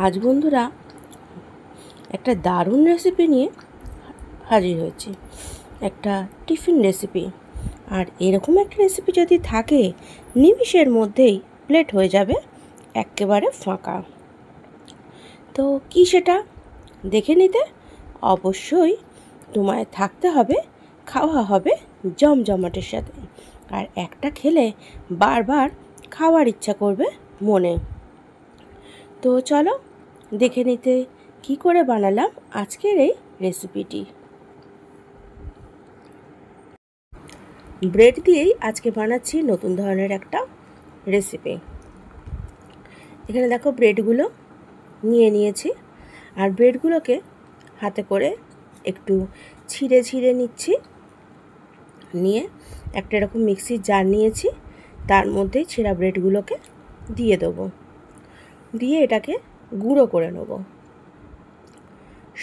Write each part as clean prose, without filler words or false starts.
আজ বন্ধুরা একটা দারুণ রেসিপি নিয়ে হাজির হয়েছি, একটা টিফিন রেসিপি। আর এরকম একটা রেসিপি যদি থাকে, নিমিষের মধ্যেই প্লেট হয়ে যাবে একেবারে ফাঁকা। তো কি সেটা দেখে নিতে অবশ্যই তোমায় থাকতে হবে, খাওয়া হবে জমজমাটের সাথে। আর একটা খেলে বারবার খাওয়ার ইচ্ছা করবে মনে। তো চলো দেখে নিতে কি করে বানালাম আজকের এই রেসিপিটি। ব্রেড দিয়েই আজকে বানাচ্ছি নতুন ধরনের একটা রেসিপি। এখানে দেখো ব্রেডগুলো নিয়ে নিয়েছি, আর ব্রেডগুলোকে হাতে করে একটু ছিঁড়ে ছিঁড়ে নিচ্ছি। নিয়ে একটা এরকম মিক্সির জার নিয়েছি, তার মধ্যে ছেঁড়া ব্রেডগুলোকে দিয়ে দেবো। দিয়ে এটাকে গুঁড়ো করে নেব।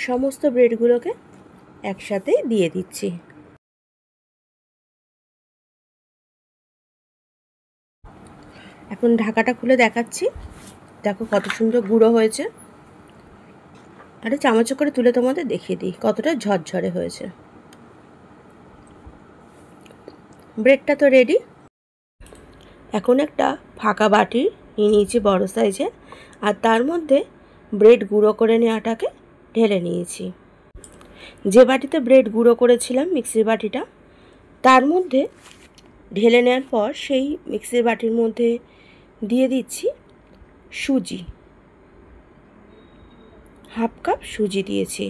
সমস্ত ব্রেডগুলোকে একসাথে দিয়ে দিচ্ছি। এখন ঢাকাটা খুলে দেখাচ্ছি, দেখো কত সুন্দর গুঁড়ো হয়েছে। আরে চামচ করে তুলে তোমাদের দেখিয়ে দিই কতটা ঝরঝরে হয়েছে। ব্রেডটা তো রেডি। এখন একটা ফাঁকা বাটি নিয়ে নিয়েছি বড় সাইজের, আর তার মধ্যে ব্রেড গুঁড়ো করে নেওয়াটাকে ঢেলে নিয়েছি। যে বাটিতে ব্রেড গুঁড়ো করেছিলাম মিক্সির বাটিটা, তার মধ্যে ঢেলে নেওয়ার পর সেই মিক্সির বাটির মধ্যে দিয়ে দিচ্ছি সুজি। হাফ কাপ সুজি দিয়েছি।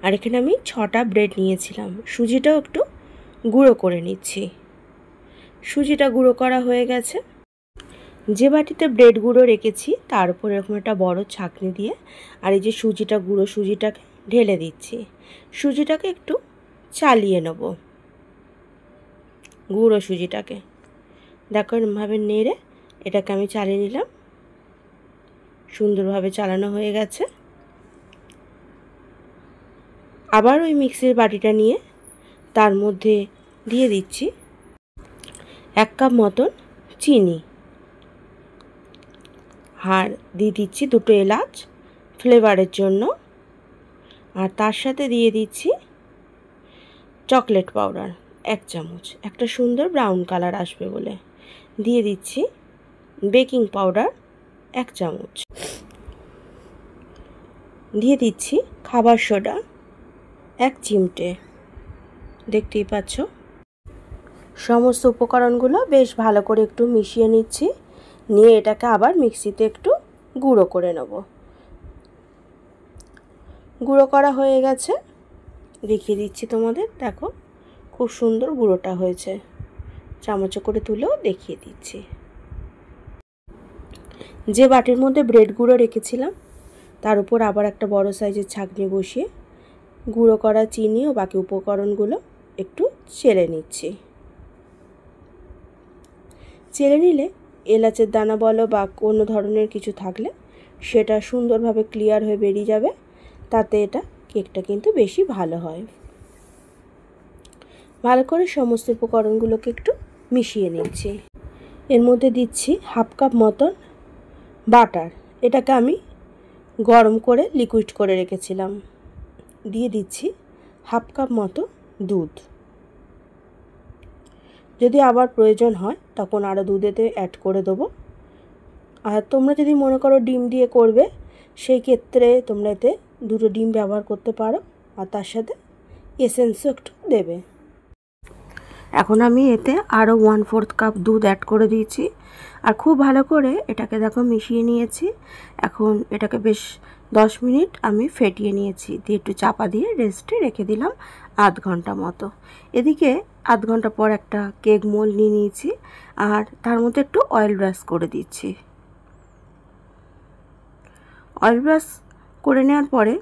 আর এখানে আমি 6টা ব্রেড নিয়েছিলাম। সুজিটাও একটু গুঁড়ো করে নিচ্ছি। সুজিটা গুঁড়ো করা হয়ে গেছে। যে বাটিতে ব্রেড গুঁড়ো রেখেছি তার উপর এরকম একটা বড় ছাঁকনি দিয়ে আর এই যে সুজিটা গুঁড়ো সুজিটাকে ঢেলে দিচ্ছি। সুজিটাকে একটু চালিয়ে নেব, গুঁড়ো সুজিটাকে দেখো এরকমভাবে নেড়ে এটাকে আমি চালিয়ে নিলাম। সুন্দরভাবে চালানো হয়ে গেছে। আবার ওই মিক্সির বাটিটা নিয়ে তার মধ্যে দিয়ে দিচ্ছি 1 কাপ মতন চিনি, আর দিয়ে দিচ্ছি 2টো এলাচ ফ্লেভারের জন্য। আর তার সাথে দিয়ে দিচ্ছি চকলেট পাউডার 1 চামচ, একটা সুন্দর ব্রাউন কালার আসবে বলে। দিয়ে দিচ্ছি বেকিং পাউডার 1 চামচ। দিয়ে দিচ্ছি খাবার সোডা 1 চিমটে। দেখতেই পাচ্ছ। সমস্ত উপকরণগুলো বেশ ভালো করে একটু মিশিয়ে নিচ্ছি। নিয়ে এটাকে আবার মিক্সিতে একটু গুঁড়ো করে নেব। গুঁড়ো করা হয়ে গেছে, দেখিয়ে দিচ্ছি তোমাদের। দেখো খুব সুন্দর গুঁড়োটা হয়েছে। চামচে করে তুলেও দেখিয়ে দিচ্ছি। যে বাটির মধ্যে ব্রেড গুঁড়ো রেখেছিলাম তার উপর আবার একটা বড় সাইজের ছাঁকনি বসিয়ে গুঁড়ো করা চিনি ও বাকি উপকরণগুলো একটু চেলে নিচ্ছি। চেলে নিলে এলাচের দানা বলো বা কোনো ধরনের কিছু থাকলে সেটা সুন্দরভাবে ক্লিয়ার হয়ে বেরিয়ে যাবে। তাতে এটা কেকটা কিন্তু বেশি ভালো হয়। ভালো করে সমস্ত উপকরণগুলোকে একটু মিশিয়ে নিচ্ছি। এর মধ্যে দিচ্ছি হাফ কাপ মতন বাটার। এটাকে আমি গরম করে লিকুইড করে রেখেছিলাম। দিয়ে দিচ্ছি হাফ কাপ মতো দুধ। যদি আবার প্রয়োজন হয় তখন আরও দুধেতে অ্যাড করে দেবো। আর তোমরা যদি মনে করো ডিম দিয়ে করবে, সেই ক্ষেত্রে তোমরা এতে 2টো ডিম ব্যবহার করতে পারো, আর তার সাথে এসেন্সও একটু দেবে। এখন আমি এতে আরও 1/4 কাপ দুধ অ্যাড করে দিয়েছি। আর খুব ভালো করে এটাকে দেখো মিশিয়ে নিয়েছি। এখন এটাকে বেশ 10 মিনিট আমি ফেটিয়ে নিয়েছি। দিয়ে একটু চাপা দিয়ে রেস্টে রেখে দিলাম আধ ঘন্টা মতো। এদিকে আধ ঘন্টা পর একটা কেক মোল্ড নিয়ে নিয়েছি, আর তার মধ্যে একটু অয়েল ব্রাশ করে দিচ্ছি। অয়েল ব্রাশ করে নেওয়ার পরে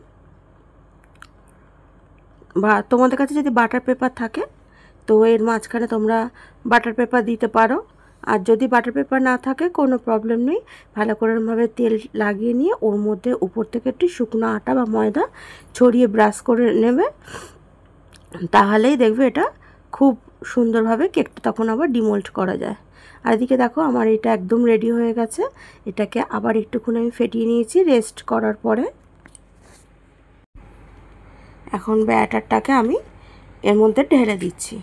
বা তোমাদের কাছে যদি বাটার পেপার থাকে তো এর মাঝখানে তোমরা বাটার পেপার দিতে পারো। আর যদি বাটার পেপার না থাকে কোনো প্রবলেম নেই, ভালো করে এরকমভাবে তেল লাগিয়ে নিয়ে ওর মধ্যে উপর থেকে একটু শুকনো আটা বা ময়দা ছড়িয়ে ব্রাশ করে নেবে। তাহলেই দেখবে এটা খুব সুন্দরভাবে কেকটা তখন আবার ডিমোল্ড করা যায়। আর এদিকে দেখো আমার এটা একদম রেডি হয়ে গেছে। এটাকে আবার একটুক্ষণ আমি ফেটিয়ে নিয়েছি রেস্ট করার পরে। এখন ব্যাটারটাকে আমি এর মধ্যে ঢেলে দিচ্ছি।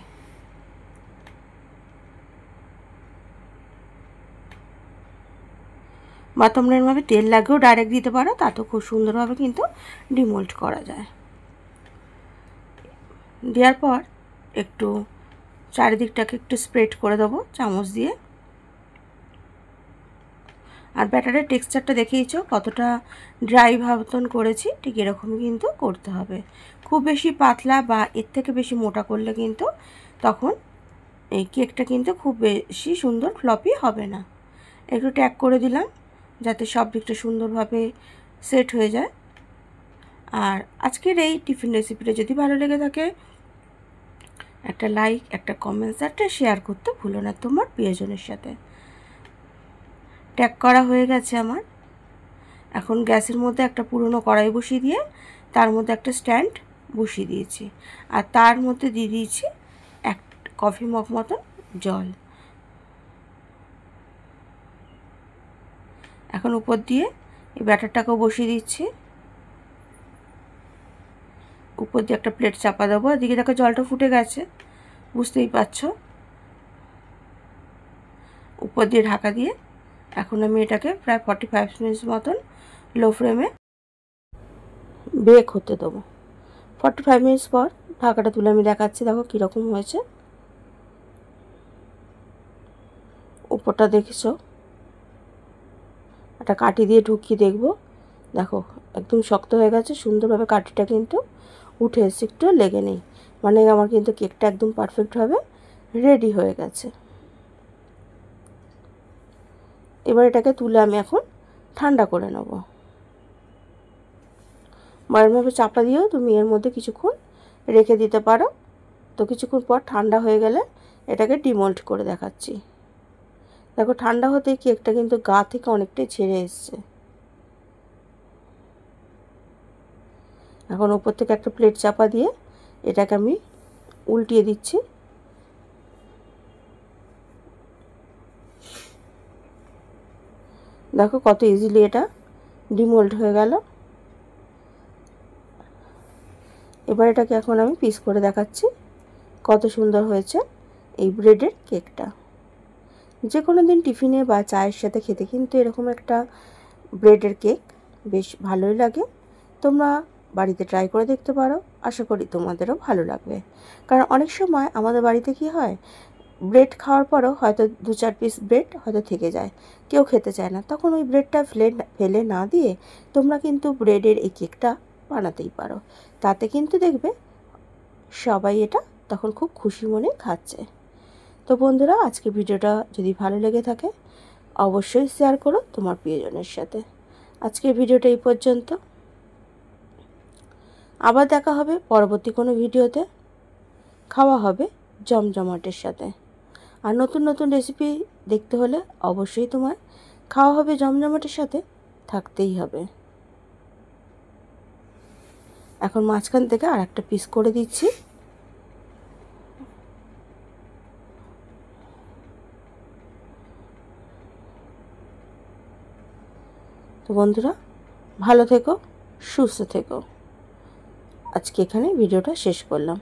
বা তোমরা এরভাবে তেল লাগেও ডাইরেক্ট দিতে পারো, তাতেও খুব সুন্দরভাবে কিন্তু ডিমোল্ড করা যায়। দেওয়ার পর একটু চারিদিকটাকে একটু স্প্রেড করে দেবো চামচ দিয়ে। আর ব্যাটারের টেক্সচারটা দেখেইছো কতটা ড্রাই মতন করেছি, ঠিক এরকমই কিন্তু করতে হবে। খুব বেশি পাতলা বা এর থেকে বেশি মোটা করলে কিন্তু তখন এই কেকটা কিন্তু খুব বেশি সুন্দর ফ্লপি হবে না। একটু ট্যাগ করে দিলাম যাতে সব দিকটা সুন্দরভাবে সেট হয়ে যায়। আর আজকের এই টিফিন রেসিপিটা যদি ভালো লেগে থাকে একটা লাইক, একটা কমেন্টস, একটা শেয়ার করতে ভুলো না তোমার প্রিয়জনের সাথে। ট্যাগ করা হয়ে গেছে আমার। এখন গ্যাসের মধ্যে একটা পুরনো কড়াই বসিয়ে দিয়ে তার মধ্যে একটা স্ট্যান্ড বসিয়ে দিয়েছি। আর তার মধ্যে দিয়ে দিয়েছি এক কফি মগ মতন জল। এখন উপর দিয়ে এই ব্যাটারটাকেও বসিয়ে দিচ্ছি। উপর দিয়ে একটা প্লেট চাপা দেবো। এদিকে দেখো জলটা ফুটে গেছে, বুঝতেই পারছো। উপর দিয়ে ঢাকা দিয়ে এখন আমি এটাকে প্রায় 45 মিনিট মতন লো ফ্লেমে বেক হতে দেবো। 45 মিনিটস পর ঢাকাটা তুলে আমি দেখাচ্ছি, দেখো কীরকম হয়েছে। উপরটা দেখেছো, একটা কাঠি দিয়ে ঢুকিয়ে দেখবো, দেখো একদম শক্ত হয়ে গেছে সুন্দরভাবে। কাঠিটা কিন্তু উঠে এসে একটু লেগে নেই, মানে আমার কিন্তু কেকটা একদম পারফেক্টভাবে রেডি হয়ে গেছে। এবার এটাকে তুলে আমি এখন ঠান্ডা করে নেব। বারভাবে চাপা দিয়েও তুমি এর মধ্যে কিছুক্ষণ রেখে দিতে পারো। তো কিছুক্ষণ পর ঠান্ডা হয়ে গেলে এটাকে ডিমোল্ড করে দেখাচ্ছি। দেখো ঠান্ডা হতেই কেকটা কিন্তু গা থেকে অনেকটাই ছেড়ে এসছে। এখন উপর থেকে একটা প্লেট চাপা দিয়ে এটাকে আমি উল্টিয়ে দিচ্ছি। দেখো কত ইজিলি এটা ডিমোল্ড হয়ে গেল। এবার এটাকে এখন আমি পিস করে দেখাচ্ছি কত সুন্দর হয়েছে এই ব্রেডের কেকটা। যে কোনো দিন টিফিনে বা চায়ের সাথে খেতে কিন্তু এরকম একটা ব্রেডের কেক বেশ ভালোই লাগে। তোমরা বাড়িতে ট্রাই করে দেখতে পারো, আশা করি তোমাদেরও ভালো লাগবে। কারণ অনেক সময় আমাদের বাড়িতে কি হয়, ব্রেড খাওয়ার পরও হয়তো 2-4 পিস ব্রেড হয়তো থেকে যায়, কেউ খেতে চায় না, তখন ওই ব্রেডটা ফেলে না দিয়ে তোমরা কিন্তু ব্রেডের এই কেকটা বানাতেই পারো। তাতে কিন্তু দেখবে সবাই এটা তখন খুব খুশি মনে খাচ্ছে। তো বন্ধুরা, আজকে ভিডিওটা যদি ভালো লেগে থাকে অবশ্যই শেয়ার করো তোমার প্রিয়জনের সাথে। আজকের ভিডিওটা এই পর্যন্ত, আবার দেখা হবে পরবর্তী কোনো ভিডিওতে। খাওয়া হবে জমজমাটের সাথে। আর নতুন নতুন রেসিপি দেখতে হলে অবশ্যই তোমার খাওয়া হবে জমজমাটের সাথে থাকতেই হবে। এখন মাঝখান থেকে আর একটা পিস করে দিচ্ছি। তো বন্ধুরা, ভালো থেকো, সুস্থ থেকো। আজকে এখানে ভিডিওটা শেষ করলাম।